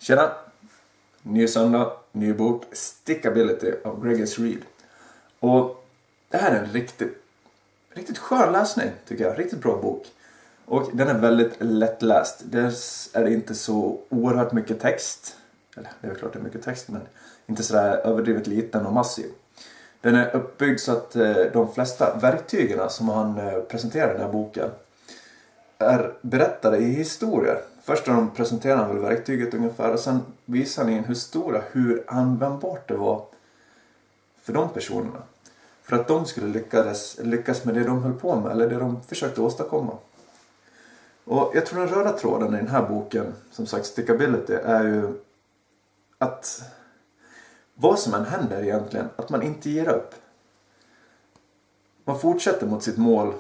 Tjena! Ny söndag, ny bok Stickability av Greg S. Reed. Och det här är en riktigt skön läsning tycker jag. Riktigt bra bok. Och den är väldigt lättläst. Dels är det inte så oerhört mycket text. Eller det är väl klart det är mycket text, men inte sådär överdrivet liten och massiv. Den är uppbyggd så att de flesta verktygen som han presenterar i den här boken är berättade i historier. Först när de presenterar han väl verktyget ungefär, och sen visar han i en historia hur användbart det var för de personerna. För att de skulle lyckas med det de höll på med, eller det de försökte åstadkomma. Och jag tror den röda tråden i den här boken, som sagt Stickability, är ju att vad som än händer egentligen, att man inte ger upp. Man fortsätter mot sitt mål,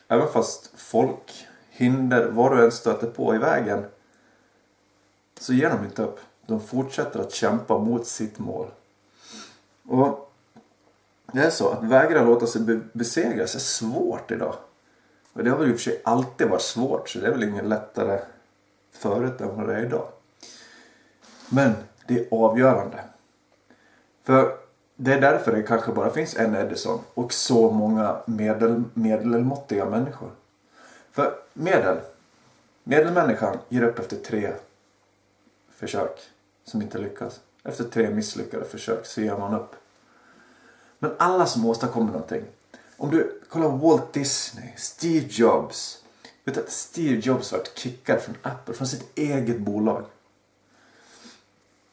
även fast folk, hinder, vad du än stöter på i vägen, så ger de inte upp. De fortsätter att kämpa mot sitt mål. Och det är så att vägra låta sig besegras är svårt idag. Och det har väl i och för sig alltid varit svårt, så det är väl ingen lättare förut än vad det är idag. Men det är avgörande. För det är därför det kanske bara finns en Edison och så många medelmåttiga människor. För medelmänniskan ger upp efter 3 försök som inte lyckas. Efter 3 misslyckade försök så ger man upp. Men alla som åstadkommer någonting. Om du kollar Walt Disney, Steve Jobs. Vet du att Steve Jobs var kickad från Apple, från sitt eget bolag.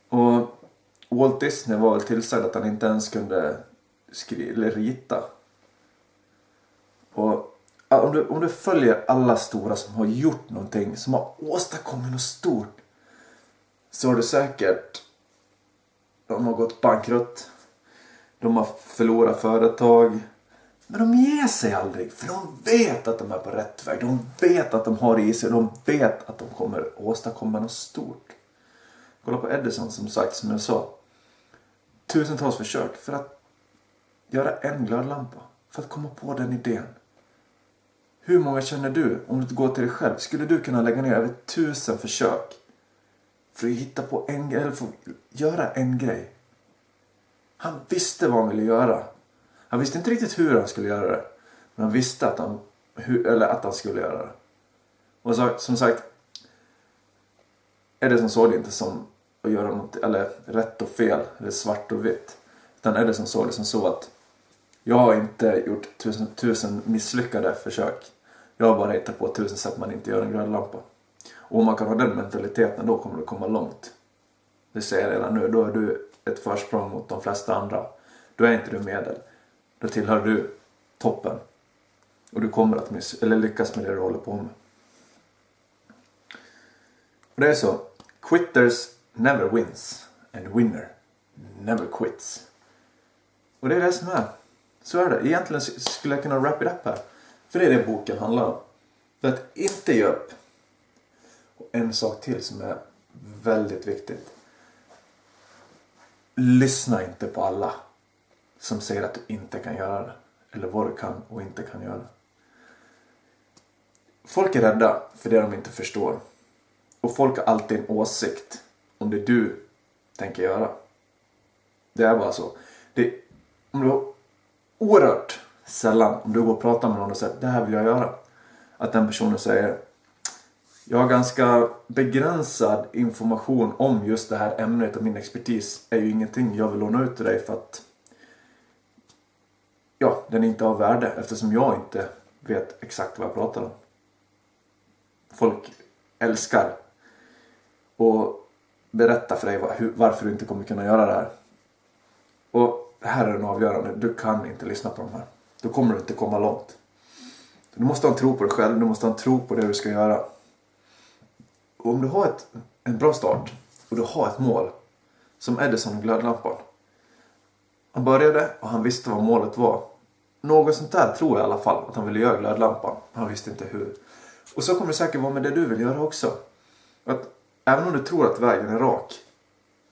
Och Walt Disney var väl tillsagd att han inte ens kunde skriva eller rita. Och om du följer alla stora som har gjort någonting, som har åstadkommit något stort, så har du säkert, de har gått bankrutt, de har förlorat företag, men de ger sig aldrig, för de vet att de är på rätt väg, de vet att de har i sig, de vet att de kommer åstadkomma något stort. Kolla på Edison, som sagt, som jag sa, tusentals försök för att göra en glödlampa, för att komma på den idén. Hur många känner du, om du går till dig själv, skulle du kunna lägga ner över 1000 försök för att hitta på en grej, eller för att göra en grej? Han visste vad han ville göra. Han visste inte riktigt hur han skulle göra det, men han visste att han skulle göra det. Och så, som sagt, Edison såg det inte som att göra något, eller rätt och fel, eller svart och vitt. Utan Edison såg det som så att jag har inte gjort 1000 misslyckade försök. Jag har bara hittat på 1000 sätt man inte gör en glödlampa. Och om man kan ha den mentaliteten, då kommer du komma långt. Det säger jag redan nu. Då är du ett försprång mot de flesta andra. Då är inte du medel. Då tillhör du toppen. Och du kommer att lyckas med det du håller på med. Och det är så. Quitters never wins. And winner never quits. Och det är det som är. Så är det. Egentligen skulle jag kunna wrap it up här. För det är det boken handlar om. För att inte ge upp. Och en sak till som är väldigt viktigt. Lyssna inte på alla som säger att du inte kan göra det. Eller vad du kan och inte kan göra. Folk är rädda för det de inte förstår. Och folk har alltid en åsikt om det du tänker göra. Det är bara så. Om du har oerhört sällan, om du går och pratar med någon och säger det här vill jag göra, att den personen säger jag har ganska begränsad information om just det här ämnet och min expertis är ju ingenting jag vill låna ut till dig för att den är inte av värde eftersom jag inte vet exakt vad jag pratar om. Folk älskar och berätta för dig varför du inte kommer kunna göra det här. Och det här är den avgörande. Du kan inte lyssna på de här. Då kommer du inte komma långt. Du måste ha en tro på dig själv. Du måste ha en tro på det du ska göra. Och om du har en bra start och du har ett mål, som Edison och glödlampan. Han började och han visste vad målet var. Något sånt där tror jag i alla fall, att han ville göra glödlampan. Han visste inte hur. Och så kommer det säkert vara med det du vill göra också. Att även om du tror att vägen är rak,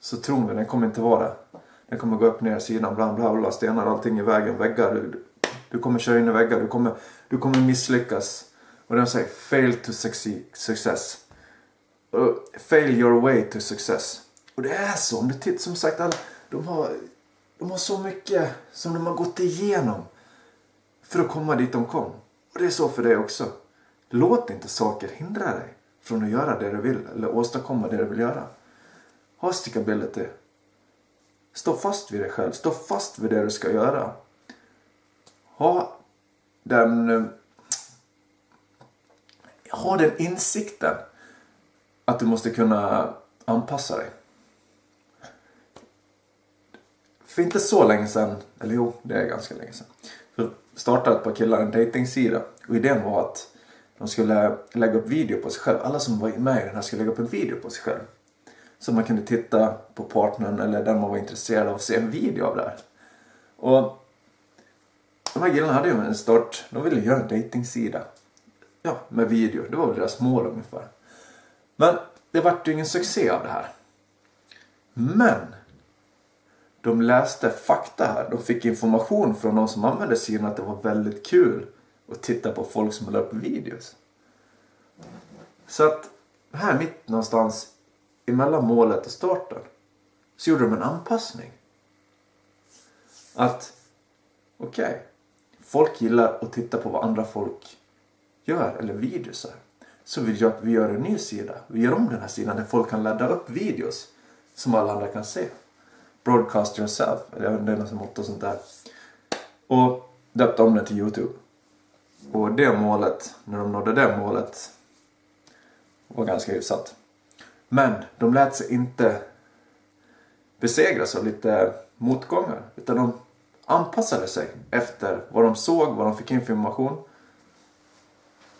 så tror mig, den kommer inte vara det. Den kommer gå upp ner sidan, bla bla bla, stenar, allting i vägen, väggar. Du kommer köra in i väggar, du kommer misslyckas. Och den säger fail to success. Fail your way to success. Och det är så. Om du tittar, som sagt, de har så mycket som de har gått igenom för att komma dit de kom. Och det är så för dig också. Låt inte saker hindra dig från att göra det du vill. Eller åstadkomma det du vill göra. Ha stickability. Stå fast vid dig själv. Stå fast vid det du ska göra. Ha den insikten att du måste kunna anpassa dig. För inte så länge sedan, eller jo, det är ganska länge sedan, så startade ett par killar en datingsida. Och idén var att de skulle lägga upp video på sig själv. Alla som var med i den här skulle lägga upp en video på sig själv. Så man kunde titta på partnern eller den man var intresserad av att se en video av det här. Och de här killarna hade ju en start. De ville göra en datingsida. Ja, med video. Det var väl deras mål ungefär. Men det var ju ingen succé av det här. Men de läste fakta här. De fick information från någon som använde sidan att det var väldigt kul att titta på folk som la upp videos. Så att här mitt någonstans emellan målet och starten så gjorde de en anpassning. Att okej, folk gillar att titta på vad andra folk gör eller videos är. Så vi gör en ny sida. Vi gör om den här sidan där folk kan ladda upp videos som alla andra kan se. Broadcast yourself. Eller det är något som motto och sånt där. Och döpte om den till YouTube. Och det målet, när de nådde det målet, var ganska hyfsat. Men de lät sig inte besegras av lite motgångar. Utan de anpassade sig efter vad de såg, vad de fick information.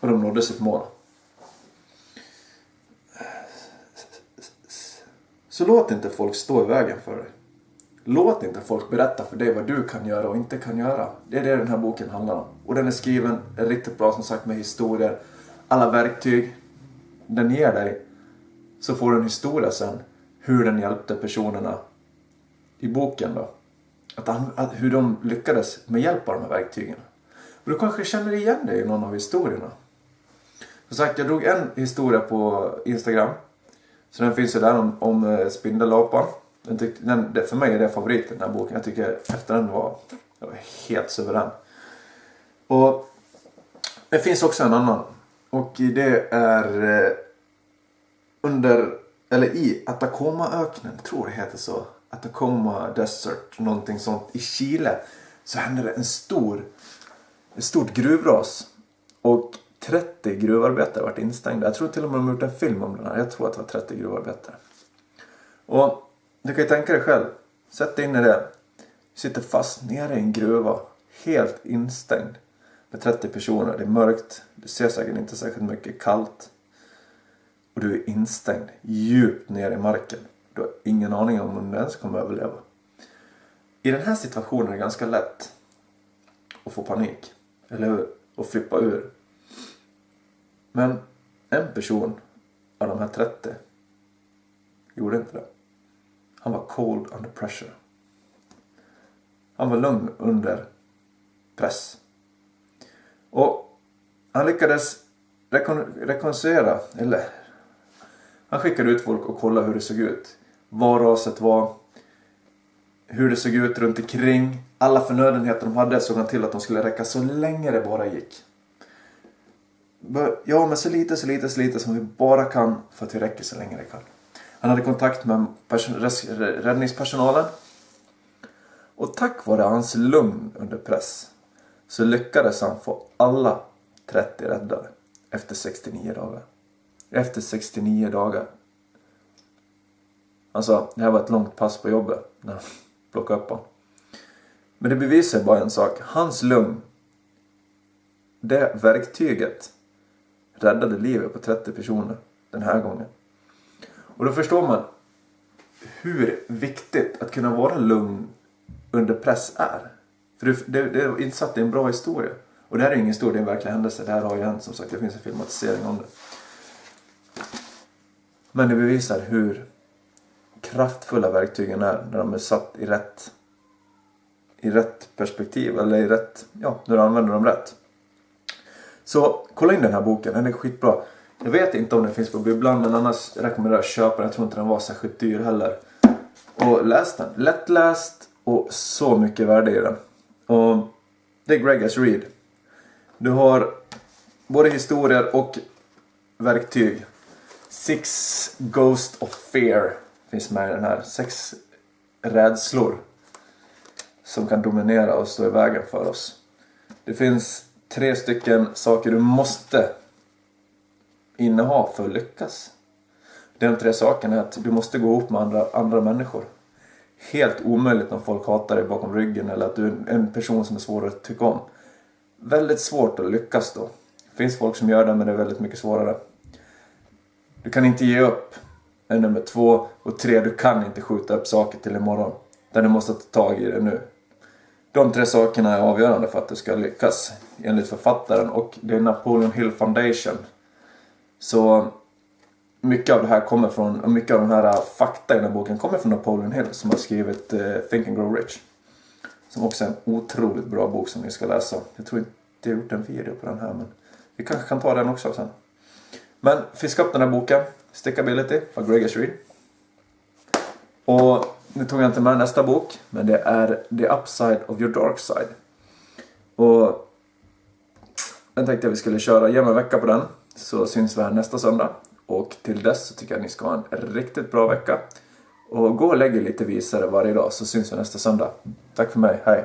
Och de nådde sitt mål. Så låt inte folk stå i vägen för dig. Låt inte folk berätta för dig vad du kan göra och inte kan göra. Det är det den här boken handlar om. Och den är skriven riktigt bra, som sagt, med historier. Alla verktyg den ger dig. Så får du en historia sen. Hur den hjälpte personerna i boken då. Hur de lyckades med hjälp av de här verktygen. Och du kanske känner igen dig i någon av historierna. Som sagt, jag drog en historia på Instagram. Så den finns ju där om spindelapan. För mig är det favoriten, den här boken. Jag tycker efter den var helt suverän. Och det finns också en annan. Och det är i Atacama-öknen, tror det heter så. Atacama Desert, någonting sånt. I Chile så hände det ett stort gruvras. Och 30 gruvarbetare varit instängda. Jag tror till och med de har gjort en film om den här. Jag tror att det var 30 gruvarbetare. Och du kan ju tänka dig själv. Sätt dig in i det. Du sitter fast nere i en gruva. Helt instängd. Med 30 personer. Det är mörkt. Du ser säkert inte särskilt mycket. Kallt. Och du är instängd. Djupt ner i marken. Du har ingen aning om du ens kommer att överleva. I den här situationen är det ganska lätt att få panik. Eller hur? Och flippa ur. Men en person av de här 30 gjorde inte det. Han var cold under pressure. Han var lugn under press. Och han lyckades rekonstruera, eller han skickade ut folk och kollade hur det såg ut. Var raset var, hur det såg ut runt omkring. Alla förnödenheter de hade såg han till att de skulle räcka så länge det bara gick. Ja, men så lite som vi bara kan för att vi räcker så länge det kan. Han hade kontakt med räddningspersonalen. Och tack vare hans lugn under press så lyckades han få alla 30 räddade efter 69 dagar. Efter 69 dagar. Alltså, det här var ett långt pass på jobbet när de plockade upp honom. Men det bevisar bara en sak. Hans lugn, det verktyget, räddade livet på 30 personer den här gången. Och då förstår man hur viktigt att kunna vara lugn under press är. För det är insatt i en bra historia. Och det här är ingen historia, det är en verklig händelse. Det här har ju hänt, som sagt, det finns en filmatisering om det. Men det bevisar hur kraftfulla verktygen är när de är satt i rätt perspektiv. Eller i rätt, ja, när du använder dem rätt. Så kolla in den här boken, den är skitbra. Jag vet inte om den finns på bibblan, men annars rekommenderar jag att köpa den. Jag tror inte den var särskilt dyr heller. Och läs den. Lättläst och så mycket värde i den. Och det är Greg S. Reed. Du har både historier och verktyg. 6 Ghost of Fear finns med i den här. 6 rädslor som kan dominera och stå i vägen för oss. Det finns 3 stycken saker du måste inneha för att lyckas. De 3 sakerna är att du måste gå ihop med andra människor. Helt omöjligt om folk hatar dig bakom ryggen eller att du är en person som är svår att tycka om. Väldigt svårt att lyckas då. Det finns folk som gör det, men det är väldigt mycket svårare. Du kan inte ge upp. Är nummer 2. Och 3, du kan inte skjuta upp saker till imorgon. Där du måste ta tag i det nu. De 3 sakerna är avgörande för att du ska lyckas. Enligt författaren. Och det är Napoleon Hill Foundation. Så mycket av det här kommer från, och mycket av den här fakta i den här boken kommer från Napoleon Hill, som har skrivit Think and Grow Rich. Som också är en otroligt bra bok som ni ska läsa. Jag tror inte jag har gjort en video på den här, men vi kanske kan ta den också sen. Men fiska upp den här boken, Stickability av Greg S. Reed. Och nu tog jag inte med nästa bok, men det är The Upside of Your Dark Side. Och jag tänkte att vi skulle köra ge mig en vecka på den, så syns vi här nästa söndag. Och till dess så tycker jag att ni ska ha en riktigt bra vecka. Och gå och lägg lite visare varje dag, så syns vi nästa söndag. Tack för mig, hej!